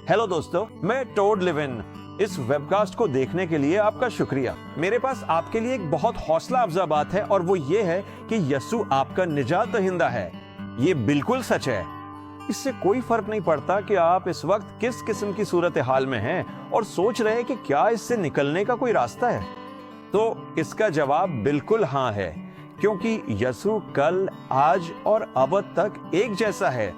Hello दोस्तों, मैं toad living. इस वेबकास्ट को देखने के लिए आपका शुक्रिया। मेरे पास आपके लिए एक बहुत हौसला अफजा बात है और वो ये है कि यीशु आपका निजात दहिंदा है। ये बिल्कुल सच है। इससे कोई फर्क नहीं पड़ता कि आप इस वक्त किस किस्म की सूरत हाल में हैं और सोच रहे हैं कि क्या इससे निकलने का कोई रास्ता है। तो इसका जवाब बिल्कुल हाँ है, क्योंकि यीशु कल, आज और अब तक एक जैसा है।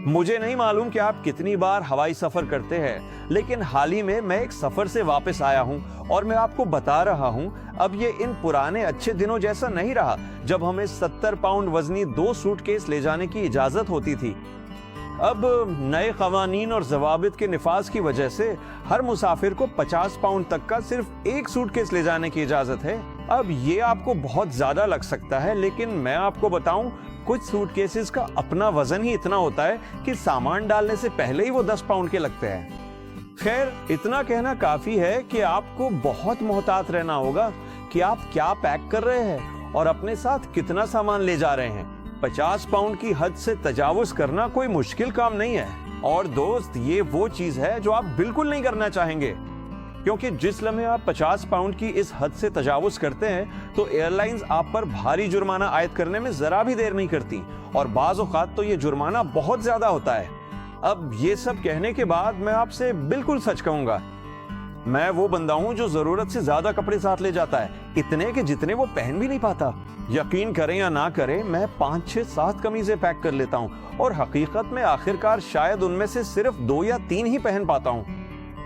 मुझे नहीं मालूम कि आप कितनी बार हवाई सफर करते हैं, लेकिन हाल ही में मैं एक सफर से वापस आया हूं और मैं आपको बता रहा हूं, अब ये इन पुराने अच्छे दिनों जैसा नहीं रहा जब हमें 70 पाउंड वजनी 2 सूटकेस ले जाने की इजाजत होती थी। अब नए कवानीन और जवाबित के निफाज की वजह से हर मुसाफिर को 50 पाउंड तक का सिर्फ एक सूटकेस ले जाने की इजाजत है। अब ये आपको बहुत ज्यादा लग सकता है, लेकिन मैं आपको बताऊं, कुछ सूटकेसेस का अपना वजन ही इतना होता है कि सामान डालने से पहले ही वो 10 पाउंड के लगते हैं। खैर, इतना कहना काफी है कि आपको बहुत मोहतात रहना होगा कि आप क्या पैक कर रहे हैं और अपने साथ कितना सामान ले जा रहे हैं। 50 पाउंड की हद से तजावुज करना कोई मुश्किल काम नहीं है। और दोस्त, ये वो चीज है जो आप बिल्कुल नहीं करना चाहेंगे, क्योंकि जिस लम्हे आप 50 पाउंड की इस हद से तजावुज करते हैं तो एयरलाइंस आप पर भारी जुर्माना आयद करने में जरा भी देर नहीं करती, और बाज़ औक़ात तो ये जुर्माना बहुत ज्यादा होता है। अब ये सब कहने के बाद मैं आपसे बिल्कुल सच कहूंगा, मैं वो बंदा हूं जो जरूरत से ज्यादा कपड़े साथ ले जाता है, इतने के जितने वो पहन भी नहीं पाता। यकीन करें या ना करें, मैं 5, 6, 7 कमीजें पैक कर लेता हूं और हकीकत में आखिरकार शायद उनमें से सिर्फ 2 या 3 ही पहन पाता हूं।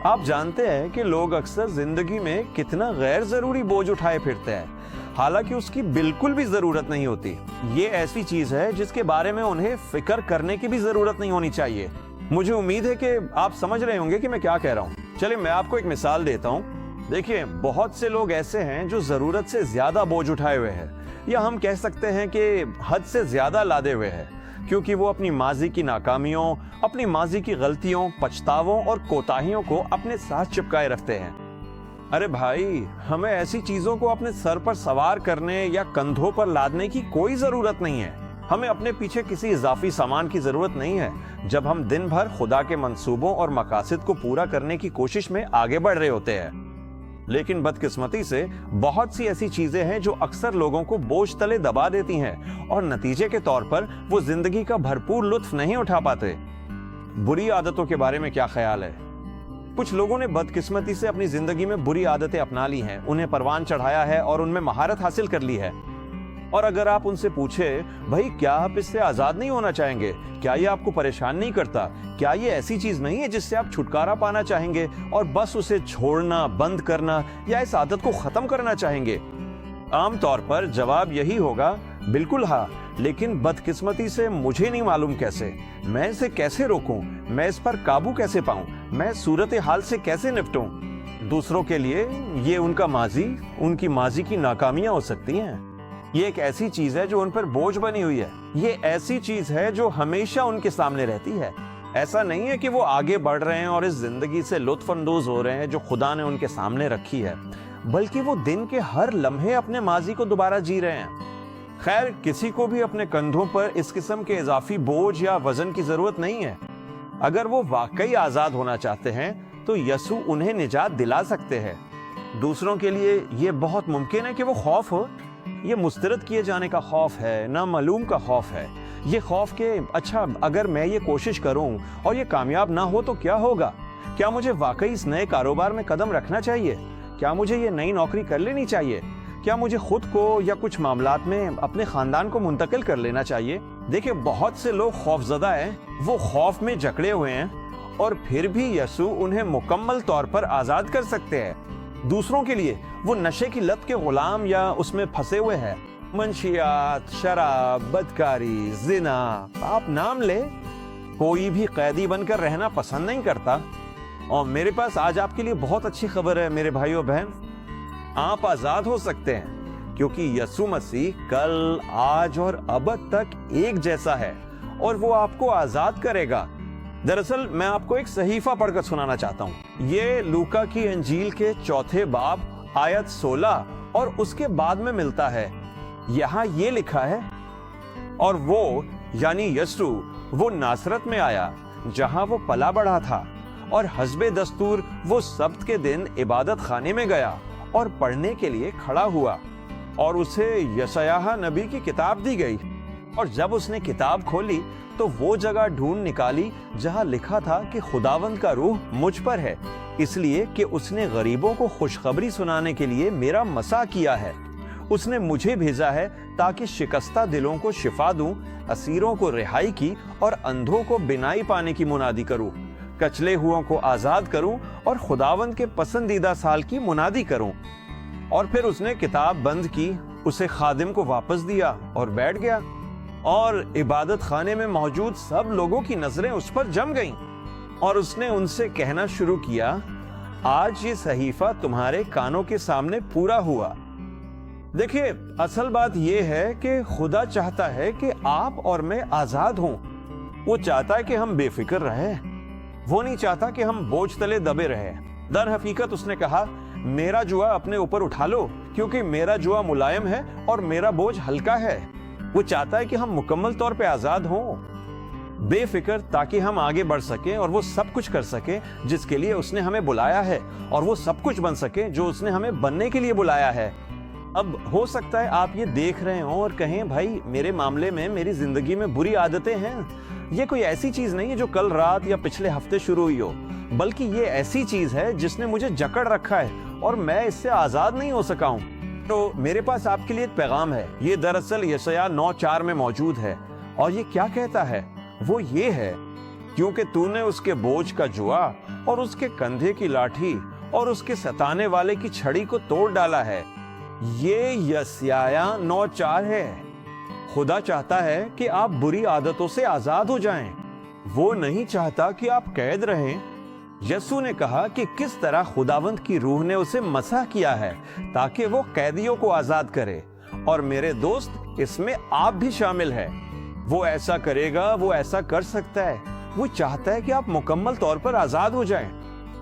आप जानते हैं कि लोग अक्सर जिंदगी में कितना गैर जरूरी बोझ उठाए फिरते हैं, हालांकि उसकी बिल्कुल भी जरूरत नहीं होती। ये ऐसी चीज है जिसके बारे में उन्हें फिक्र करने की भी जरूरत नहीं होनी चाहिए। मुझे उम्मीद है कि आप समझ रहे होंगे कि मैं क्या कह रहा हूँ। चलिए मैं आपको एक मिसाल देता हूँ। देखिए, बहुत से लोग ऐसे हैं जो जरूरत से ज्यादा बोझ उठाए हुए हैं, या हम कह सकते हैं कि हद से ज्यादा लादे हुए हैं, क्योंकि वो अपनी माजी की नाकामियों, अपनी माजी की गलतियों, पछतावों और कोताहियों को अपने साथ चिपकाए रखते हैं। अरे भाई, हमें ऐसी चीजों को अपने सर पर सवार करने या कंधों पर लादने की कोई जरूरत नहीं है। हमें अपने पीछे किसी इजाफी सामान की जरूरत नहीं है जब हम दिन भर खुदा के मंसूबों और मकासद को पूरा करने की कोशिश में आगे बढ़ रहे होते हैं। लेकिन बदकिस्मती से बहुत सी ऐसी चीजें हैं जो अक्सर लोगों को बोझ तले दबा देती हैं और नतीजे के तौर पर वो जिंदगी का भरपूर लुत्फ नहीं उठा पाते। बुरी आदतों के बारे में क्या ख्याल है? कुछ लोगों ने बदकिस्मती से अपनी जिंदगी में बुरी आदतें अपना ली हैं, उन्हें परवान चढ़ाया है और उनमें महारत हासिल कर ली है। और अगर आप उनसे पूछे, भाई क्या आप इससे आजाद नहीं होना चाहेंगे? क्या ये आपको परेशान नहीं करता? क्या ये ऐसी चीज नहीं है जिससे आप छुटकारा पाना चाहेंगे और बस उसे छोड़ना, बंद करना या इस आदत को खत्म करना चाहेंगे? आमतौर पर जवाब यही होगा, बिल्कुल हाँ, लेकिन बदकिस्मती से मुझे नहीं मालूम कैसे। मैं इसे कैसे रोकूं? मैं इस पर काबू कैसे पाऊं? मैं सूरत हाल से कैसे निपटूं? दूसरों के लिए ये उनका माजी, उनकी माजी की नाकामियां हो सकती हैं। ये एक ऐसी चीज है जो उन पर बोझ बनी हुई है। ये ऐसी चीज है जो हमेशा उनके सामने रहती है। ऐसा नहीं है कि वो आगे बढ़ रहे हैं और इस जिंदगी से लुत्फ अंदोज हो रहे हैं जो खुदा ने उनके सामने रखी है, बल्कि वो दिन के हर लम्हे अपने माजी को दोबारा जी रहे हैं। खैर, किसी को भी अपने कंधों पर इस किस्म के इजाफी बोझ या वजन की जरूरत नहीं है। अगर वो वाकई आजाद होना चाहते हैं तो यीशु उन्हें निजात दिला सकते हैं। दूसरों के लिए ये बहुत मुमकिन है कि वो खौफ हो, ये मुस्तरद किए जाने का खौफ है, नामालूम का खौफ है। ये खौफ के, अच्छा अगर मैं ये कोशिश करूं और ये कामयाब ना हो तो क्या होगा? क्या मुझे वाकई इस नए कारोबार में कदम रखना चाहिए? क्या मुझे ये नई नौकरी कर लेनी चाहिए? क्या मुझे खुद को या कुछ मामलात में अपने खानदान को मुंतकिल कर लेना चाहिए? देखिए, बहुत से लोग खौफजदा हैं, वो खौफ में जकड़े हुए हैं और फिर भी यीशु उन्हें मुकम्मल तौर पर आजाद कर सकते हैं। दूसरों के लिए वो नशे की लत के गुलाम या उसमें फंसे हुए हैं। मंशियात, शराब, बदकारी, जिना, आप नाम ले, कोई भी कैदी बनकर रहना पसंद नहीं करता। और मेरे पास आज आपके लिए बहुत अच्छी खबर है मेरे भाइयों बहन, आप आजाद हो सकते हैं, क्योंकि यीशु मसीह कल, आज और अब तक एक जैसा है और वो आपको आजाद करेगा। दरअसल मैं आपको एक सहीफा पढ़कर सुनाना चाहता हूँ। ये लूका की अंजील के 4 बाब आयत 16 और उसके बाद में मिलता है। यहाँ ये लिखा है, और वो यानी यीशु वो नासरत में आया जहाँ वो पला बढ़ा था, اور हस्बे दस्तूर वो सब्त के दिन इबादत खाने में गया और पढ़ने के लिए खड़ा हुआ और उसे यशायाह नबी की किताब दी गई। और जब उसने किताब खोली तो वो जगह ढूंढ निकाली जहां लिखा था कि खुदावंद का रूह मुझ पर है, इसलिए कि उसने गरीबों को खुशखबरी सुनाने के लिए मेरा मसा किया है। उसने मुझे भेजा है ताकि शिकस्ता दिलों को शिफा दूं, असीरों को रिहाई की और अंधों को बिनाई पाने की मुनादी करूं, कचले हुओं को आजाद करूं और खुदावंद के पसंदीदा साल की मुनादी करूं। और फिर उसने किताब बंद की, उसे खादिम को वापस दिया और बैठ गया। और इबादत खाने में मौजूद सब लोगों की नजरें उस पर जम गईं और उसने उनसे कहना शुरू किया, आज ये सहीफा तुम्हारे कानों के सामने पूरा हुआ। देखिए, असल बात यह है कि खुदा चाहता है कि आप और मैं आजाद हों। वो चाहता है कि हम बेफिक्र रहें। वो नहीं चाहता कि हम बोझ तले दबे रहें। दर हकीकत उसने कहा, मेरा जुआ अपने ऊपर उठा लो, क्योंकि मेरा जुआ मुलायम है और मेरा बोझ हल्का है। वो चाहता है कि हम मुकम्मल तौर पे आजाद हों, बेफिक्र, ताकि हम आगे बढ़ सकें और वो सब कुछ कर सकें जिसके लिए उसने हमें बुलाया है, और वो सब कुछ बन सके जो उसने हमें बनने के लिए बुलाया है। अब हो सकता है आप ये देख रहे हो और कहें, भाई मेरे मामले में, मेरी जिंदगी में बुरी आदतें हैं। ये कोई ऐसी चीज नहीं है जो कल रात या पिछले हफ्ते शुरू हुई हो, बल्कि ये ऐसी चीज है जिसने मुझे जकड़ रखा है और मैं इससे आजाद नहीं हो सका हूं। तो मेरे पास आपके लिए एक पैगाम है। ये दरअसल यशायाह 9:4 में मौजूद है और ये क्या कहता है? वो ये है, क्योंकि तूने उसके बोझ का जुआ और उसके कंधे की लाठी और उसके सताने वाले की छड़ी को तोड़ डाला है। ये यशायाह 9:4 है। खुदा चाहता है कि आप बुरी आदतों से आजाद हो जाएं। वो नहीं चाहता कि आप कैद रहें। यसू ने कहा कि किस तरह खुदावंद की रूह ने उसे मसा किया है ताकि वो कैदियों को आजाद करे, और मेरे दोस्त, इसमें आप भी शामिल हैं। वो ऐसा करेगा, वो ऐसा कर सकता है। वो चाहता है कि आप मुकम्मल तौर पर आजाद हो जाएं।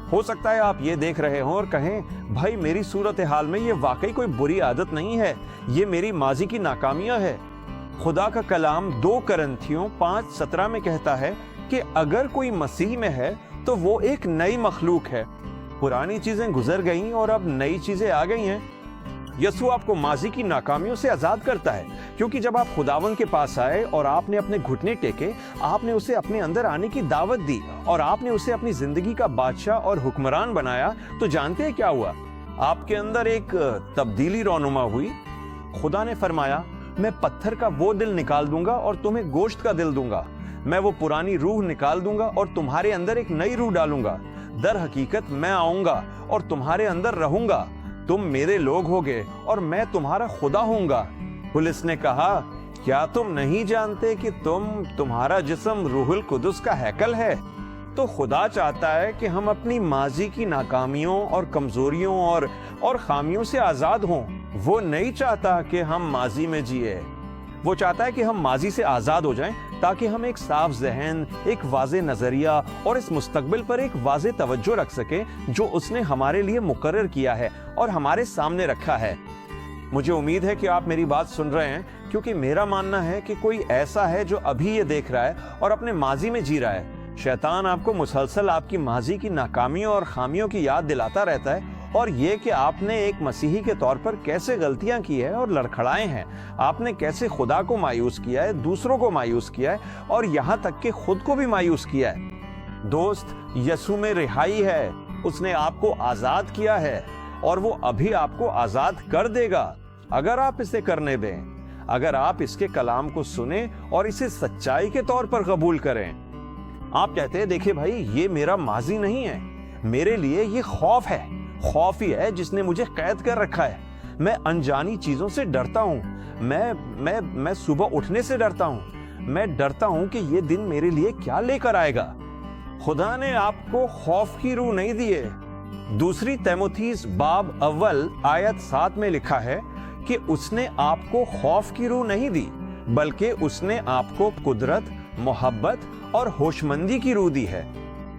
हो सकता है आप ये देख रहे हो और कहें, भाई मेरी सूरत हाल में ये वाकई कोई बुरी आदत नहीं है, ये मेरी माजी की नाकामियां है। खुदा का कलाम 2 करंथियों 5:17 में कहता है कि अगर कोई मसीह में है तो वो एक नई मखलूक है, पुरानी चीजें गुजर गईं और अब नई चीजें आ गई हैं। यसू आपको माजी की नाकामियों से आजाद करता है, क्योंकि जब आप खुदावन के पास आए और आपने अपने घुटने टेके, आपने उसे अपने अंदर आने की दावत दी और आपने उसे अपनी जिंदगी का बादशाह और हुक्मरान बनाया, तो जानते हैं क्या हुआ? आपके अंदर एक तब्दीली रौनुमा हुई। खुदा ने फरमाया, मैं पत्थर का वो दिल निकाल दूंगा और तुम्हें गोश्त का दिल दूंगा। मैं वो पुरानी रूह निकाल दूंगा और तुम्हारे अंदर एक नई रूह डालूंगा। दर हकीकत मैं आऊंगा और तुम्हारे अंदर रहूंगा। तुम मेरे लोग होगे और मैं तुम्हारा खुदा होऊंगा। पुलिस ने कहा, क्या तुम नहीं जानते कि तुम्हारा जिस्म रूहुल कुदुस का हैकल है? तो खुदा चाहता है कि हम अपनी माजी की नाकामियों और कमजोरियों और खामियों से आजाद हों। वो नहीं चाहता कि हम माजी में जिए। वो चाहता है कि हम माजी से आजाद हो जाएं, ताकि हम एक साफ ज़हन, एक वाज़े नजरिया और इस मुस्तकबिल पर एक वाज़े तवज्जो रख सकें जो उसने हमारे लिए मुकर्रर किया है और हमारे सामने रखा है। मुझे उम्मीद है कि आप मेरी बात सुन रहे हैं, क्योंकि मेरा मानना है कि कोई ऐसा है जो अभी ये देख रहा है और अपने माजी में जी रहा है। शैतान आपको मुसलसल आपकी माजी की नाकामियों और खामियों की याद दिलाता रहता है, और ये कि आपने एक मसीही के तौर पर कैसे गलतियां की है और लड़खड़ाए हैं। आपने कैसे खुदा को मायूस किया है, दूसरों को मायूस किया है और यहाँ तक कि खुद को भी मायूस किया है। दोस्त, यसू में रिहाई है। उसने आपको आजाद किया है और वो अभी आपको आजाद कर देगा, अगर आप इसे करने दें, अगर आप इसके कलाम को सुने और इसे सच्चाई के तौर पर कबूल करें। आप कहते हैं, देखिए भाई, ये मेरा माजी नहीं है, मेरे लिए ये खौफ है। खौफ ही है जिसने मुझे कैद कर रखा है। मैं अनजानी चीजों से डरता हूं। मैं सुबह उठने से डरता हूं। मैं डरता हूं कि ये दिन मेरे लिए क्या लेकर आएगा। खुदा ने आपको खौफ की रूह नहीं दी है। दूसरी तीमुथियुस बाब अव्वल आयत 7 में लिखा है कि उसने आपको खौफ की रूह नहीं दी, बल्कि उसने आपको कुदरत, मोहब्बत और होशमंदी की रूह दी है।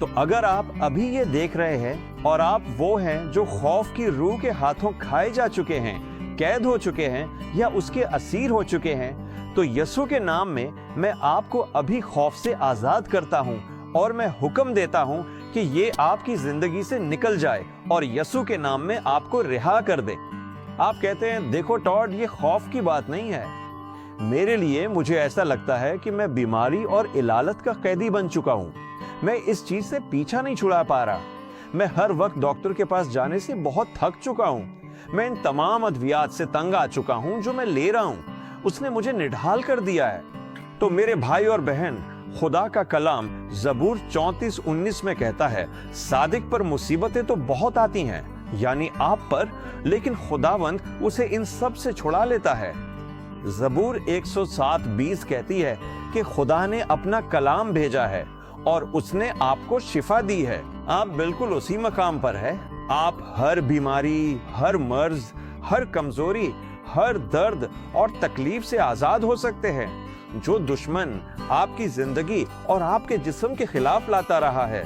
तो अगर आप अभी ये देख रहे हैं और आप वो हैं जो खौफ की रूह के हाथों खाए जा चुके हैं, कैद हो चुके हैं या उसके असीर हो चुके हैं, तो यसू के नाम में मैं आपको अभी खौफ से आजाद करता हूं और मैं हुक्म देता हूं کہ یہ آپ کی زندگی سے نکل جائے اور یسوع کے نام میں آپ کو رہا کر دے۔ آپ کہتے ہیں دیکھو ٹاڈ، یہ خوف کی بات نہیں ہے۔ میرے لیے مجھے ایسا لگتا ہے کہ میں بیماری اور علالت کا قیدی بن چکا ہوں۔ میں اس چیز سے پیچھا نہیں چھڑا پا رہا۔ میں ہر وقت ڈاکٹر کے پاس جانے سے بہت تھک چکا ہوں۔ میں ان تمام ادویات سے تنگ آ چکا ہوں جو میں لے رہا ہوں۔ اس نے مجھے نڈھال کر دیا ہے۔ تو میرے بھائی اور بہن، خدا کا کلام زبور 34:19 میں کہتا ہے، صادق پر مصیبتیں تو بہت آتی ہیں، یعنی آپ پر، لیکن خداوند اسے ان سب سے چھڑا لیتا ہے۔ زبور 107:20 کہتی ہے کہ خدا نے اپنا کلام بھیجا ہے اور اس نے آپ کو شفا دی ہے۔ آپ بالکل اسی مقام پر ہے۔ آپ ہر بیماری، ہر مرض، ہر کمزوری، ہر درد اور تکلیف سے آزاد ہو سکتے ہیں جو دشمن آپ کی زندگی اور آپ کے جسم کے خلاف لاتا رہا ہے۔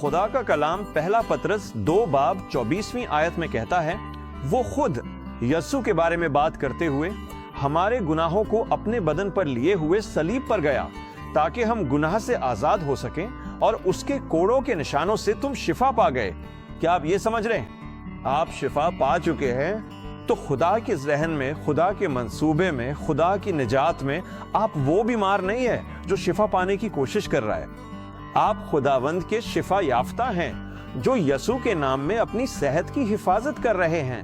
خدا کا کلام پہلا پطرس 2:24 میں کہتا ہے، وہ خود یسوع کے بارے میں بات کرتے ہوئے ہمارے گناہوں کو اپنے بدن پر لیے ہوئے صلیب پر گیا تاکہ ہم گناہ سے آزاد ہو سکیں، اور اس کے کوڑوں کے نشانوں سے تم شفا پا گئے۔ کیا آپ یہ سمجھ رہے ہیں؟ آپ شفا پا چکے ہیں۔ تو خدا کے ذہن میں، خدا کے منصوبے میں، خدا کی نجات میں آپ وہ بیمار نہیں ہے جو شفا پانے کی کوشش کر رہا ہے۔ آپ خداوند کے شفا یافتہ ہیں جو یسوع کے نام میں اپنی صحت کی حفاظت کر رہے ہیں۔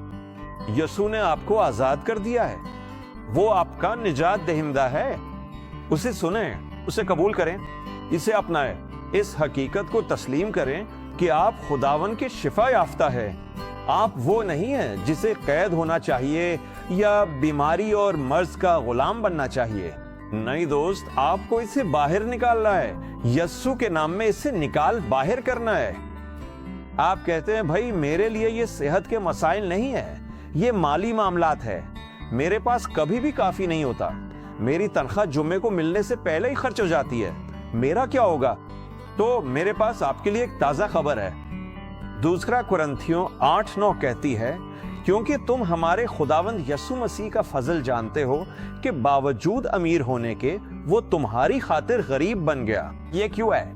یسوع نے آپ کو آزاد کر دیا ہے۔ وہ آپ کا نجات دہندہ ہے۔ اسے سنیں، اسے قبول کریں، اسے اپنائیں، اس حقیقت کو تسلیم کریں کہ آپ خداوند کے شفا یافتہ ہیں۔ آپ وہ نہیں ہیں جسے قید ہونا چاہیے یا بیماری اور مرض کا غلام بننا چاہیے۔ نہیں دوست، آپ کو اسے باہر نکالنا ہے۔ یسوع کے نام میں اسے نکال باہر کرنا ہے۔ آپ کہتے ہیں بھائی میرے لیے یہ صحت کے مسائل نہیں ہے، یہ مالی معاملات ہے۔ میرے پاس کبھی بھی کافی نہیں ہوتا۔ میری تنخواہ جمعے کو ملنے سے پہلے ہی خرچ ہو جاتی ہے۔ میرا کیا ہوگا؟ تو میرے پاس آپ کے لیے ایک تازہ خبر ہے۔ دوسرا کرنتھیوں 8:9 کہتی ہے، کیونکہ تم ہمارے خداوند یسوع مسیح کا فضل جانتے ہو کہ باوجود امیر ہونے کے وہ تمہاری خاطر غریب بن گیا۔ یہ کیوں ہے؟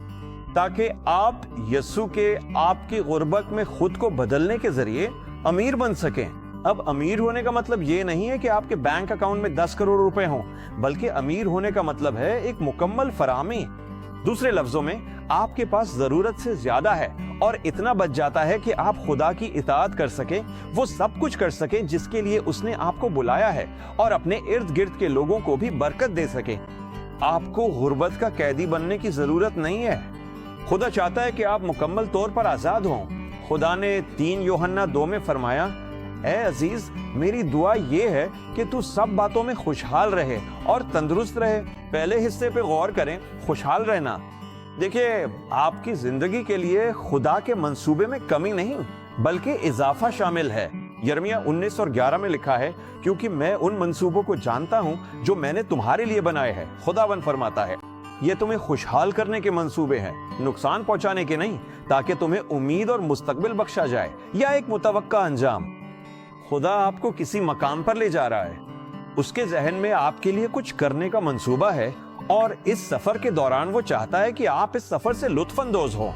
تاکہ آپ یسوع کے آپ کی غربت میں خود کو بدلنے کے ذریعے امیر بن سکیں۔ اب امیر ہونے کا مطلب یہ نہیں ہے کہ آپ کے بینک اکاؤنٹ میں 10 کروڑ روپے ہوں، بلکہ امیر ہونے کا مطلب ہے ایک مکمل فراہمی۔ دوسرے لفظوں میں، آپ کے پاس ضرورت سے زیادہ ہے اور اتنا بچ جاتا ہے کہ آپ خدا کی اطاعت کر سکیں، وہ سب کچھ کر سکیں جس کے لیے اس نے آپ کو بلایا ہے، اور اپنے ارد گرد کے لوگوں کو بھی برکت دے سکیں۔ آپ کو غربت کا قیدی بننے کی ضرورت نہیں ہے۔ خدا چاہتا ہے کہ آپ مکمل طور پر آزاد ہوں۔ خدا نے 3 یوحنا 2 میں فرمایا، اے عزیز، میری دعا یہ ہے کہ تو سب باتوں میں خوشحال رہے اور تندرست رہے۔ پہلے حصے پہ غور کریں، خوشحال رہنا۔ دیکھیں، آپ کی زندگی کے لیے خدا کے منصوبے میں کمی نہیں بلکہ اضافہ شامل ہے۔ یرمیہ 19:11 میں لکھا ہے، کیونکہ میں ان منصوبوں کو جانتا ہوں جو میں نے تمہارے لیے بنائے ہیں، خداوند فرماتا ہے۔ یہ تمہیں خوشحال کرنے کے منصوبے ہیں، نقصان پہنچانے کے نہیں، تاکہ تمہیں امید اور مستقبل بخشا جائے یا ایک متوقع انجام۔ خدا آپ کو کسی مقام پر لے جا رہا ہے۔ اس کے ذہن میں آپ کے لیے کچھ کرنے کا منصوبہ ہے، اور اس سفر کے دوران وہ چاہتا ہے کہ آپ اس سفر سے لطف اندوز ہوں۔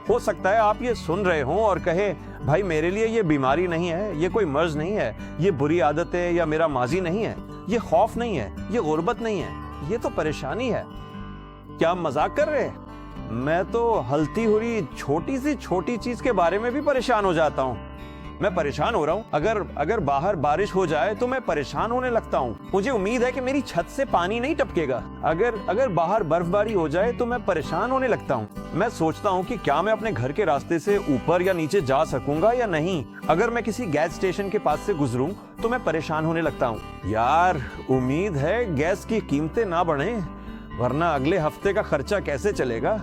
ہو سکتا ہے آپ یہ سن رہے ہوں اور کہیں، بھائی میرے لیے یہ بیماری نہیں ہے، یہ کوئی مرض نہیں ہے، یہ بری عادت ہے یا میرا ماضی نہیں ہے، یہ خوف نہیں ہے، یہ غربت نہیں ہے، یہ تو پریشانی ہے۔ کیا آپ مذاق کر رہے ہیں؟ میں تو ہلتی ہوئی چھوٹی سی چھوٹی چیز کے بارے میں بھی پریشان ہو جاتا ہوں۔ میں پریشان ہو رہا ہوں، اگر باہر بارش ہو جائے تو میں پریشان ہونے لگتا ہوں۔ مجھے امید ہے کہ میری چھت سے پانی نہیں ٹپکے گا۔ اگر باہر برف باری ہو جائے تو میں پریشان ہونے لگتا ہوں۔ میں سوچتا ہوں کہ کیا میں اپنے گھر کے راستے سے اوپر یا نیچے جا سکوں گا یا نہیں۔ اگر میں کسی گیس اسٹیشن کے پاس سے گزروں تو میں پریشان ہونے لگتا ہوں۔ یار، امید ہے گیس کی قیمتیں نہ بڑھیں، ورنہ اگلے ہفتے کا خرچہ کیسے چلے گا؟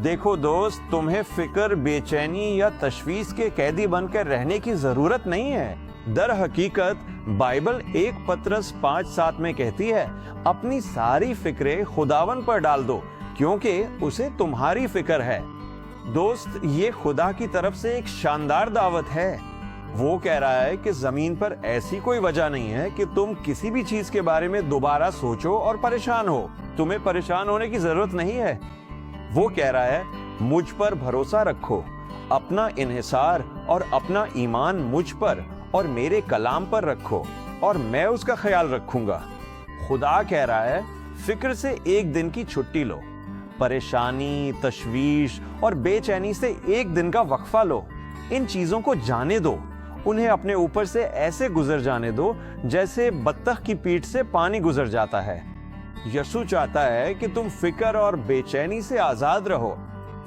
دیکھو دوست، تمہیں فکر، بے چینی یا تشویش کے قیدی بن کر رہنے کی ضرورت نہیں ہے۔ در حقیقت بائبل 1 پطرس 5:7 میں کہتی ہے، اپنی ساری فکریں خداوند پر ڈال دو کیونکہ اسے تمہاری فکر ہے۔ دوست، یہ خدا کی طرف سے ایک شاندار دعوت ہے۔ وہ کہہ رہا ہے کہ زمین پر ایسی کوئی وجہ نہیں ہے کہ تم کسی بھی چیز کے بارے میں دوبارہ سوچو اور پریشان ہو۔ تمہیں پریشان ہونے کی ضرورت نہیں ہے۔ وہ کہہ رہا ہے، मुझ पर भरोसा रखो, अपना इन्हिसार और अपना ईमान मुझ पर और मेरे कलाम पर रखो और मैं उसका ख्याल रखूंगा। खुदा कह रहा है, फिक्र से एक दिन की छुट्टी लो, परेशानी, तशवीश और बेचैनी से एक दिन का वक्फा लो। इन चीजों को जाने दो, उन्हें अपने ऊपर से ऐसे गुजर जाने दो जैसे बत्तख की पीठ से पानी गुजर जाता है। यीशु चाहता है कि तुम फिक्र और बेचैनी से आजाद रहो।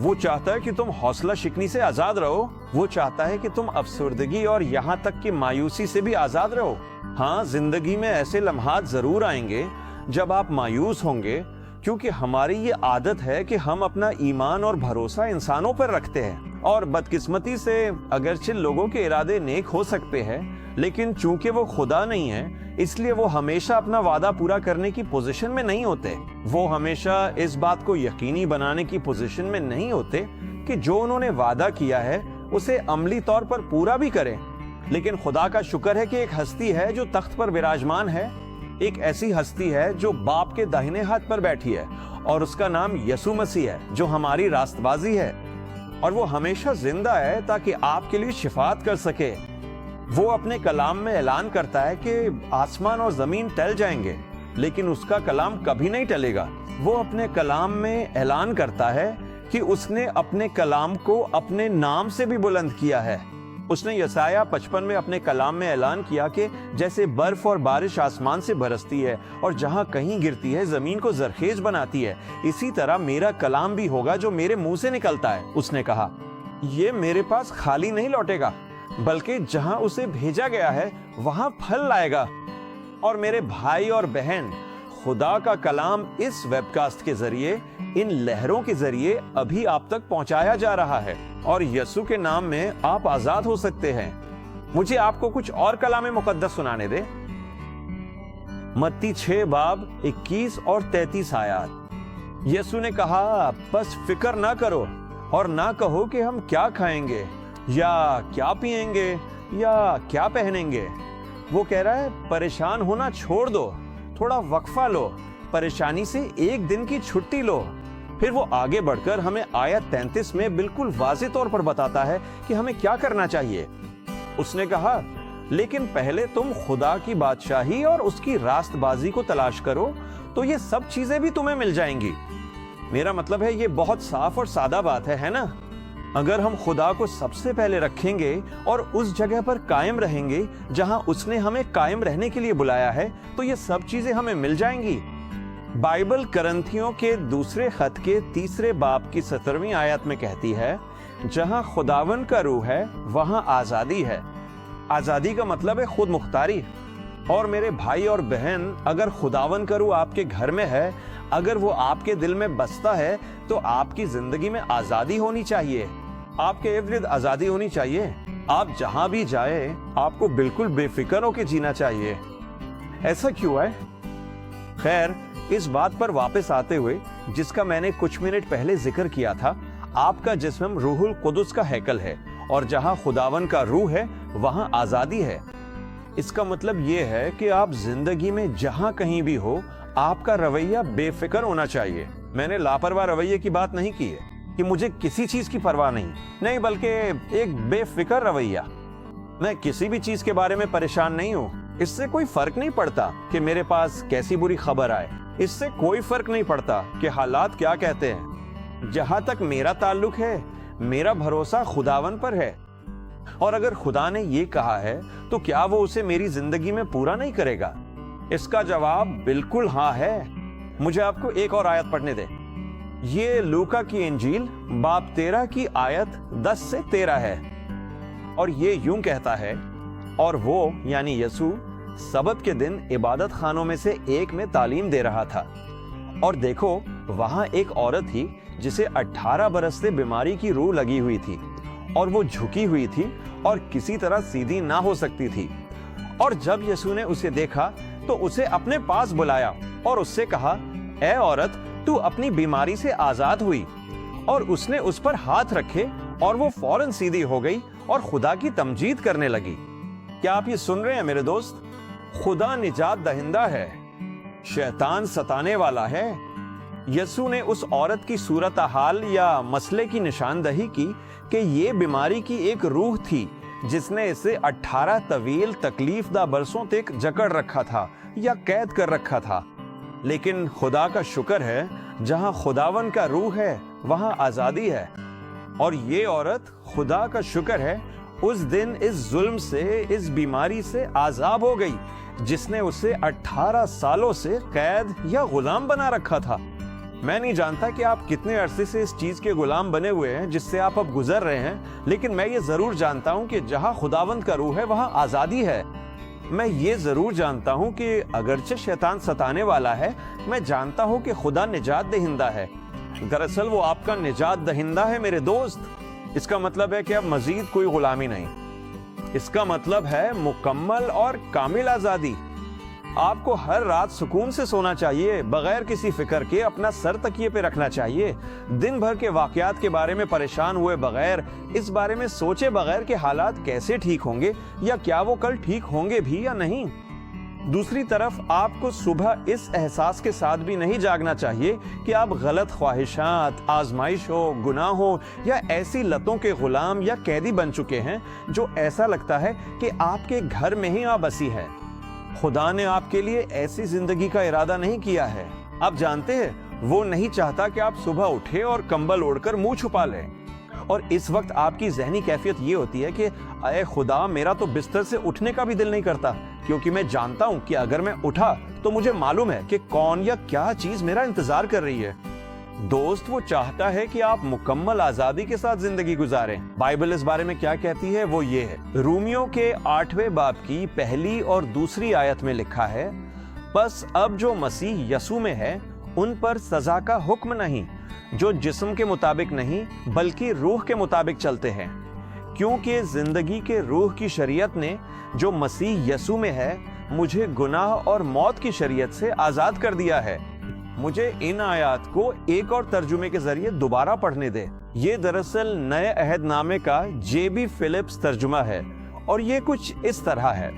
वो चाहता है कि तुम हौसला शिकनी से आजाद रहो। वो चाहता है कि तुम अफसरदगी और यहाँ तक कि मायूसी से भी आजाद रहो। हाँ, जिंदगी में ऐसे लम्हात जरूर आएंगे जब आप मायूस होंगे, क्योंकि हमारी ये आदत है कि हम अपना ईमान और भरोसा इंसानों पर रखते हैं। और बदकिस्मती से अगरचे लोगों के इरादे नेक हो सकते हैं, लेकिन चूंकि वो खुदा नहीं है, इसलिए वो हमेशा अपना वादा पूरा करने की पोजीशन में नहीं होते। वो हमेशा इस बात को यकीनी बनाने की पोजीशन में नहीं होते कि जो उन्होंने वादा किया है उसे अमली तौर पर पूरा भी करें। लेकिन खुदा का शुक्र है कि एक हस्ती है जो तख्त पर विराजमान है। एक ऐसी हस्ती है जो बाप के दाहिने हाथ पर बैठी है, और उसका नाम यीशु मसीह है, जो हमारी रास्तबाजी है। और वो हमेशा जिंदा है ताकि आपके लिए शिफात कर सके। वो अपने कलाम में ऐलान करता है कि आसमान और जमीन टल जाएंगे, लेकिन उसका कलाम कभी नहीं टलेगा। वो अपने कलाम में ऐलान करता है कि उसने अपने कलाम को अपने नाम से भी बुलंद किया है। उसने यसाया 55 में अपने कलाम में ऐलान किया कि जैसे बर्फ और बारिश आसमान से बरसती है और जहां कहीं गिरती है जमीन को जरखेज बनाती है, इसी तरह मेरा कलाम भी होगा जो मेरे मुंह से निकलता है। उसने कहा, ये मेरे पास खाली नहीं लौटेगा, बल्कि जहां उसे भेजा गया है वहां फल लाएगा। और मेरे भाई और बहन, खुदा का कलाम इस वेबकास्ट के जरिए, इन लहरों के जरिए अभी आप तक पहुंचाया जा रहा है, और यीशु के नाम में आप आजाद हो सकते हैं। मुझे आपको कुछ और कलाम मुकद्दस सुनाने दे। मत्ती 6 बाब 21 और 33 आयत। यीशु ने कहा, बस फिक्र ना करो और ना कहो कि हम क्या खाएंगे या क्या पिएंगे या क्या पहनेंगे। वो कह रहा है, परेशान होना छोड़ दो, थोड़ा वक्फा लो, परेशानी से एक दिन की छुट्टी लो। फिर वो आगे बढ़कर हमें आयत 33 में बिल्कुल वाज़ेह तौर पर बताता है कि हमें क्या करना चाहिए। उसने कहा, लेकिन पहले तुम खुदा की बादशाही और उसकी रास्तबाजी को तलाश करो, तो ये सब चीजें भी तुम्हें मिल जाएंगी। मेरा मतलब है, ये बहुत साफ और सादा बात है ना? अगर हम खुदा को सबसे पहले रखेंगे और उस जगह पर कायम रहेंगे जहां उसने हमें कायम रहने के लिए बुलाया है, तो ये सब चीजें हमें मिल जाएंगी। बाइबल करंथियों के दूसरे खत के 3 बाब की 17वीं आयत में कहती है, जहां खुदावन का रूह है वहां आजादी है। आजादी का मतलब है खुद मुख्तारी। और मेरे भाई और बहन, अगर खुदावन का रूह आपके घर में है, अगर वो आपके दिल में बसता है, तो आपकी जिंदगी में आजादी होनी चाहिए। आपके इर्द-गिर्द आजादी होनी चाहिए। आप जहां भी जाए, आपको बिल्कुल बेफिक्र होकर जीना चाहिए। ऐसा क्यों है? खैर, इस बात पर वापस आते हुए, जिसका मैंने कुछ मिनट पहले जिक्र किया था, आपका जिस्म रूहुल कुदुस का हैकल है, और जहां खुदावन का रूह है वहां आजादी है। इसका मतलब यह है कि आप जिंदगी में जहां कहीं भी हो, आपका रवैया बेफिक्र होना चाहिए। मैंने लापरवाह रवैये की बात नहीं की है कि मुझे किसी चीज की परवाह नहीं, बल्कि एक बेफिक्र रवैया। मैं किसी भी चीज के बारे में परेशान नहीं हूँ। इससे कोई फर्क नहीं पड़ता कि मेरे पास कैसी बुरी खबर आए। इससे कोई फर्क नहीं पड़ता कि हालात क्या कहते हैं। जहां तक मेरा ताल्लुक है, मेरा भरोसा खुदावन पर है। और अगर खुदा ने ये कहा है, तो क्या वो उसे मेरी जिंदगी में पूरा नहीं करेगा? इसका जवाब बिल्कुल हाँ है। मुझे आपको एक और आयत पढ़ने दे। ये लूका की इंजील बाब 13 की आयत 10 से 13 है, और ये यूं कहता है, और वो यानी यीशु सबत के दिन इबादत खानों में से एक में तालीम दे रहा था, और देखो वहां एक औरत थी जिसे 18 बरस से बीमारी की रूह लगी हुई थी, और वो झुकी हुई थी और किसी तरह सीधी ना हो सकती थी। और जब यीशु ने उसे देखा तो उसे अपने पास बुलाया और उससे कहा, ए औरत, तू अपनी बीमारी से आजाद हुई। और उसने उस पर हाथ रखे और वो फौरन सीधी हो गई और खुदा की तमजीद करने लगी। क्या आप ये सुन रहे हैं मेरे दोस्त? खुदा निजात दहिंदा है, शैतान सताने वाला है, यसु ने उस औरत की सूरत हाल या मसले की निशानदही की कि ये बीमारी की एक रूह थी जिसने इसे 18 तवील तकलीफदा बरसों तक जकड़ रखा था या कैद कर रखा था। लेकिन खुदा का शुक्र है, जहां खुदावन का रूह है वहां आजादी है। और ये औरत, खुदा का शुक्र है, उस दिन इस जुल्म से, इस बीमारी से आजाद हो गई जिसने उसे 18 सालों से कैद या गुलाम बना रखा था। मैं नहीं जानता कि आप कितने अरसे से इस चीज के गुलाम बने हुए हैं जिससे आप अब गुजर रहे हैं, लेकिन मैं ये जरूर जानता हूं कि जहां खुदावंद का रूह है वहां आजादी है। मैं ये जरूर जानता हूं कि अगरचे शैतान सताने वाला है, मैं जानता हूं कि खुदा निजात दहिंदा है। दरअसल वो आपका निजात दहिंदा है मेरे दोस्त। इसका मतलब है कि अब मजीद कोई गुलामी नहीं। इसका मतलब है मुकम्मल और कामिल आजादी। आपको हर रात सुकून से सोना चाहिए, बगैर किसी फिक्र के अपना सर तकिए पे रखना चाहिए, दिन भर के वाकयात के बारे में परेशान हुए बगैर, इस बारे में सोचे बगैर कि हालात कैसे ठीक होंगे या क्या वो कल ठीक होंगे भी या नहीं। दूसरी तरफ आपको सुबह इस एहसास के साथ भी नहीं जागना चाहिए कि आप गलत ख्वाहिशात, आजमाइश हो, गुनाह हो या ऐसी लतों के गुलाम या कैदी बन चुके हैं जो ऐसा लगता है कि आपके घर में ही आप बसी है। खुदा ने आपके लिए ऐसी जिंदगी का इरादा नहीं किया है। आप जानते हैं, वो नहीं चाहता कि आप सुबह उठे और कंबल ओढ़कर मुंह छुपा लें। और इस वक्त आपकी जहनी कैफियत ये होती है कि अय खुदा, मेरा तो बिस्तर से उठने का भी दिल नहीं करता, क्योंकि मैं जानता हूं कि अगर मैं उठा तो मुझे मालूम है कि कौन या क्या चीज मेरा इंतजार कर रही है। दोस्त, वो चाहता है कि आप मुकम्मल आजादी के साथ जिंदगी गुजारें। बाइबल इस बारे में क्या कहती है वो ये है। रूमियों के 8वें बाब की पहली और दूसरी आयत में लिखा है, बस अब जो मसीह यसू में है उन पर सजा का हुक्म नहीं, जो जिस्म के मुताबिक नहीं बल्कि रूह के मुताबिक चलते हैं, क्योंकि जिंदगी के रूह की शरीयत ने, जो मसीह यसू में है, मुझे गुनाह और मौत की शरीयत से आजाद कर दिया है। मुझे इन आयात को एक और तर्जुमे के जरिए दोबारा पढ़ने दे। ये दरअसल नए अहदनामे का जेबी फिलिप्स तर्जुमा है और ये कुछ इस तरह है,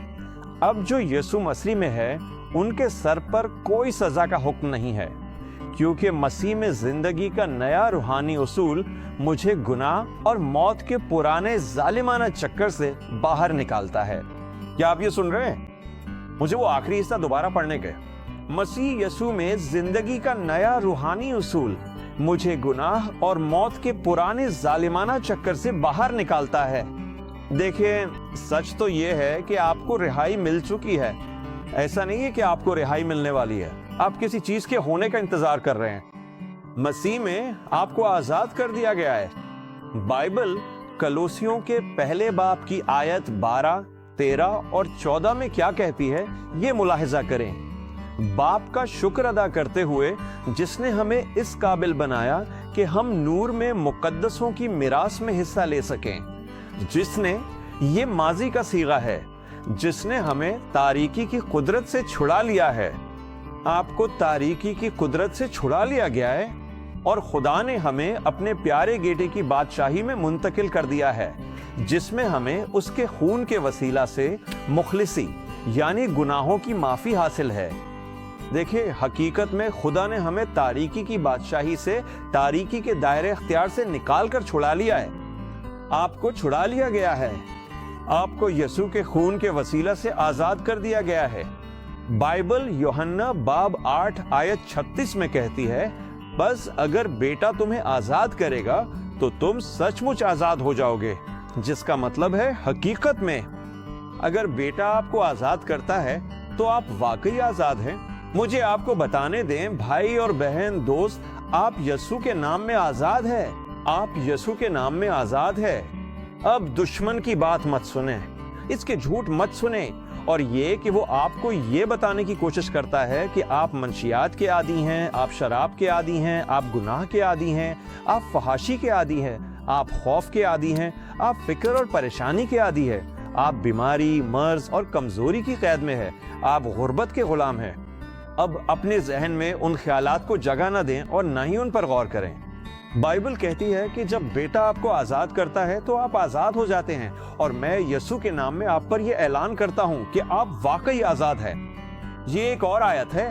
अब जो यसु मसीह में है उनके सर पर कोई सजा का हुक्म नहीं है, क्योंकि मसीह में जिंदगी का नया रूहानी उसूल मुझे गुनाह और मौत के पुराने जालिमाना चक्कर से बाहर निकालता है। क्या आप ये सुन रहे हैं? मुझे वो आखिरी हिस्सा दोबारा पढ़ने के। मसीह यसू में जिंदगी का नया रूहानी उसूल मुझे गुनाह और मौत के पुराने जालिमाना चक्कर से बाहर निकालता है। देखिए, सच तो ये है कि आपको रिहाई मिल चुकी है। ऐसा नहीं है कि आपको रिहाई मिलने वाली है। आप किसी चीज के होने का इंतजार कर रहे हैं। मसीह में आपको आजाद कर दिया गया है। बाइबल कलोसियों के पहले बाब की आयत 12, 13 और 14 में क्या कहती है ये मुलाहिजा करें। बाप का शुक्र अदा करते हुए जिसने हमें इस काबिल बनाया कि हम नूर में मुकद्दसों की मिरास में हिस्सा ले सकें, जिसने, ये माजी का सीगा है, जिसने हमें तारीकी की कुदरत से छुड़ा लिया है। आपको तारीकी की कुदरत से छुड़ा लिया गया है और खुदा ने हमें अपने प्यारे बेटे की बादशाही में मुंतकिल कर दिया है, जिसमें हमें उसके खून के वसीला से मुखलिसी यानी गुनाहों की माफी हासिल है। देखिए, हकीकत में खुदा ने हमें तारीकी की बादशाही से, तारीकी के दायरे इख्तियार से निकाल कर छुड़ा लिया है। आपको छुड़ा लिया गया है। आपको यसू के खून के वसीला से आजाद कर दिया गया है। बाइबल यूहन्ना बाब 8 आयत 36 में कहती है, बस अगर बेटा तुम्हें आजाद करेगा तो तुम सचमुच आजाद हो जाओगे, जिसका मतलब है हकीकत में अगर बेटा आपको आजाद करता है तो आप वाकई आजाद हैं। मुझे आपको बताने दें भाई और बहन, दोस्त, आप यसू के नाम में आजाद है। आप यसू के नाम में आजाद है। अब दुश्मन की बात मत सुने, इसके झूठ मत सुने, और ये कि वो आपको ये बताने की कोशिश करता है कि आप मंशियात के आदी हैं, आप शराब के आदी हैं, आप गुनाह के आदी हैं, आप फहाशी के आदी हैं, आप खौफ के आदी हैं, आप फिक्र और परेशानी के आदी हैं, आप बीमारी, मर्ज और कमजोरी की कैद में है, आप गुर्बत के गुलाम हैं। अब अपने जहन में उन ख्यालात को जगह न दें और न ही उन पर गौर करें। बाइबल कहती है कि जब बेटा आपको आजाद करता है तो आप आजाद हो जाते हैं, और मैं यसू के नाम में आप पर यह ऐलान करता हूं कि आप वाकई आजाद हैं। ये एक और आयत है,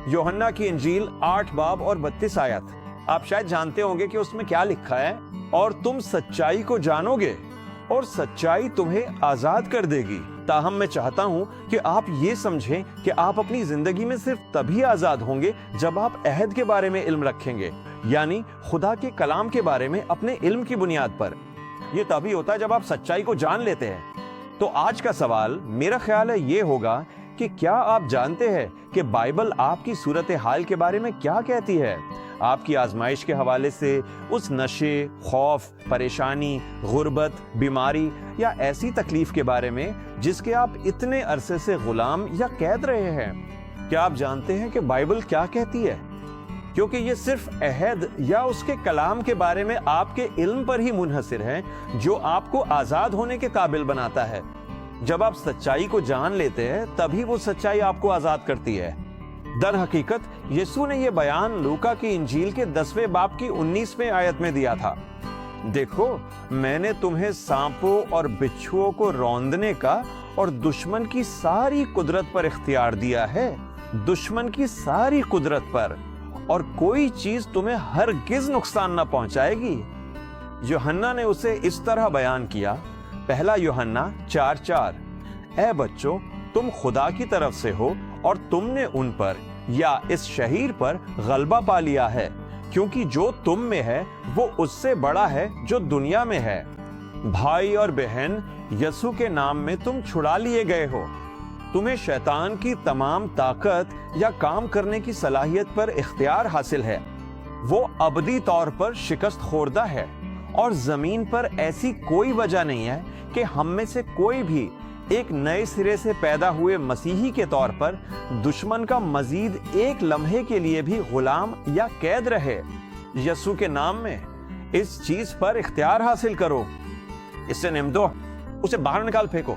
यूहन्ना की इंजील 8 बाब और 32 आयत। आप शायद जानते होंगे कि उसमें क्या लिखा है, और तुम सच्चाई को जानोगे और सच्चाई तुम्हें आजाद कर देगी। ताहम मैं चाहता हूं कि आप ये समझें कि आप अपनी जिंदगी में सिर्फ तभी आजाद होंगे जब आप अहद के बारे में इल्म रखेंगे, यानी खुदा के कलाम के बारे में अपने इल्म की बुनियाद पर। ये तभी होता है जब आप सच्चाई को जान लेते हैं। तो आज का सवाल मेरा ख्याल है ये होगा कि क्या आप जानते हैं कि बाइबल आपकी सूरत हाल के बारे में क्या कहती है? आपकी आजमाइश के हवाले से, उस नशे, खौफ, परेशानी, गुर्बत, बीमारी या ऐसी तकलीफ के बारे में जिसके आप इतने अरसे से गुलाम या कैद रहे हैं। क्या आप जानते हैं कि बाइबल क्या कहती है? क्योंकि ये सिर्फ अहद या उसके कलाम के बारे में आपके इल्म पर ही मुनहसिर है, जो आपको आजाद होने के काबिल बनाता है। जब आप सच्चाई को जान लेते हैं तभी वो सच्चाई आपको आजाद करती है। दर हकीकत यीशु ने यह बयान लूका की इंजील के 10वें बाब की 19वें आयत में दिया था। देखो, मैंने तुम्हें सांपों और बिच्छुओं को रौंदने का और दुश्मन की सारी कुदरत पर इख्तियार दिया है, दुश्मन की सारी कुदरत पर, और कोई चीज तुम्हें हरगिज नुकसान न पहुंचाएगी। यूहन्ना ने उसे इस तरह बयान किया, पहला यूहन्ना 4:4, ऐ बच्चों, तुम खुदा की तरफ से हो और तुमने उन पर या इस शरीर पर गलबा पा लिया है, क्योंकि जो तुम में है वो उससे बड़ा है जो दुनिया में है। भाई और बहन, यीशु के नाम में तुम छुड़ा लिए गए हो। तुम्हें शैतान की तमाम ताकत या काम करने की सलाहियत पर इख्तियार हासिल है। वो अबदी तौर पर शिकस्त खोर्दा है, और जमीन पर ऐसी कोई वजह नहीं है कि हम में से कोई भी एक नए सिरे से पैदा हुए मसीही के तौर पर दुश्मन का मजीद एक लम्हे के लिए भी गुलाम या कैद रहे। यीशु के नाम में इस चीज पर इख्तियार हासिल करो। इससे निम्दो, उसे बाहर निकाल फेंको,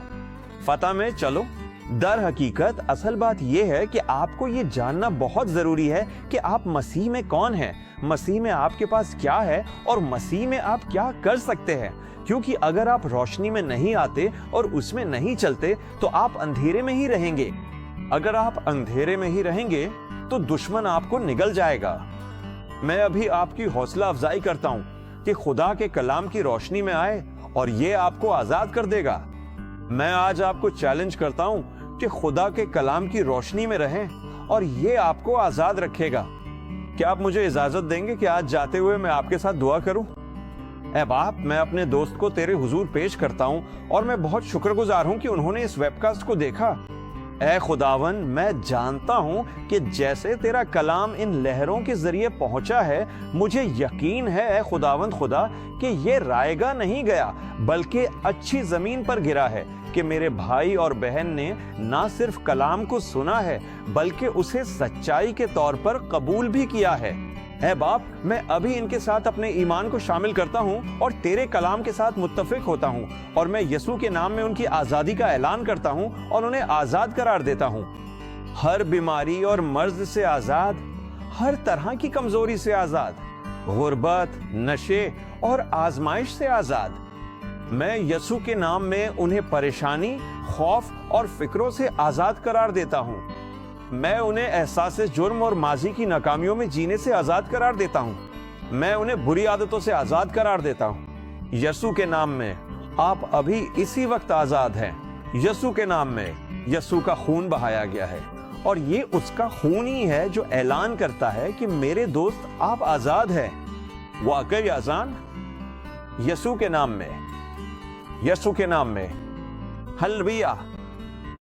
फतह में चलो। दर हकीकत असल बात यह है कि आपको ये जानना बहुत जरूरी है कि आप मसीह में कौन हैं, मसीह में आपके पास क्या है और मसीह में आप क्या कर सकते हैं। क्योंकि अगर आप रोशनी में नहीं आते और उसमें नहीं चलते तो आप अंधेरे में ही रहेंगे। अगर आप अंधेरे में ही रहेंगे तो दुश्मन आपको निगल जाएगा। मैं अभी आपकी हौसला अफजाई करता हूं कि खुदा के कलाम की रोशनी में आए और ये आपको आजाद कर देगा। मैं आज आपको चैलेंज करता हूं कि खुदा के कलाम की रोशनी में रहें और ये आपको आजाद रखेगा। क्या आप मुझे इजाजत देंगे कि आज जाते हुए मैं आपके साथ दुआ करूं? ऐ बाप, मैं अपने दोस्त को तेरे हुजूर पेश करता हूं और मैं बहुत शुक्रगुजार हूं कि उन्होंने इस वेबकास्ट को देखा। ऐ खुदावन, मैं जानता हूं कि जैसे तेरा कलाम इन लहरों के जरिए पहुंचा है, मुझे यकीन है ऐ खुदावंद खुदा कि ये रायगा नहीं गया बल्कि अच्छी जमीन पर गिरा है, कि मेरे भाई और बहन ने ना सिर्फ कलाम को सुना है बल्कि उसे सच्चाई के तौर पर कबूल भी किया है। ऐ बाप, मैं अभी इनके साथ अपने ईमान को शामिल करता हूं और तेरे कलाम के साथ मुत्तफिक होता हूं, और मैं यीशु के नाम में उनकी आजादी का ऐलान करता हूं और उन्हें आजाद करार देता हूं। हर बीमारी और मर्ज से आजाद, हर तरह की कमजोरी से आजाद, गुर्बत, नशे और आजमाइश से आजाद। मैं यीशु के नाम में उन्हें परेशानी, खौफ और फिक्रों से आजाद करार देता हूं। मैं उन्हें एहसास जुर्म और माजी की नाकामियों में जीने से आजाद करार देता हूं। मैं उन्हें बुरी आदतों से आजाद करार देता हूं। यीशु के नाम में आप अभी इसी वक्त आजाद हैं। यीशु के नाम में यीशु का खून बहाया गया है, और ये उसका खून ही है जो ऐलान करता है कि मेरे दोस्त आप आजाद हैं। वाकई आजाद यीशु के नाम में, यीशु के नाम में। हालेलुया।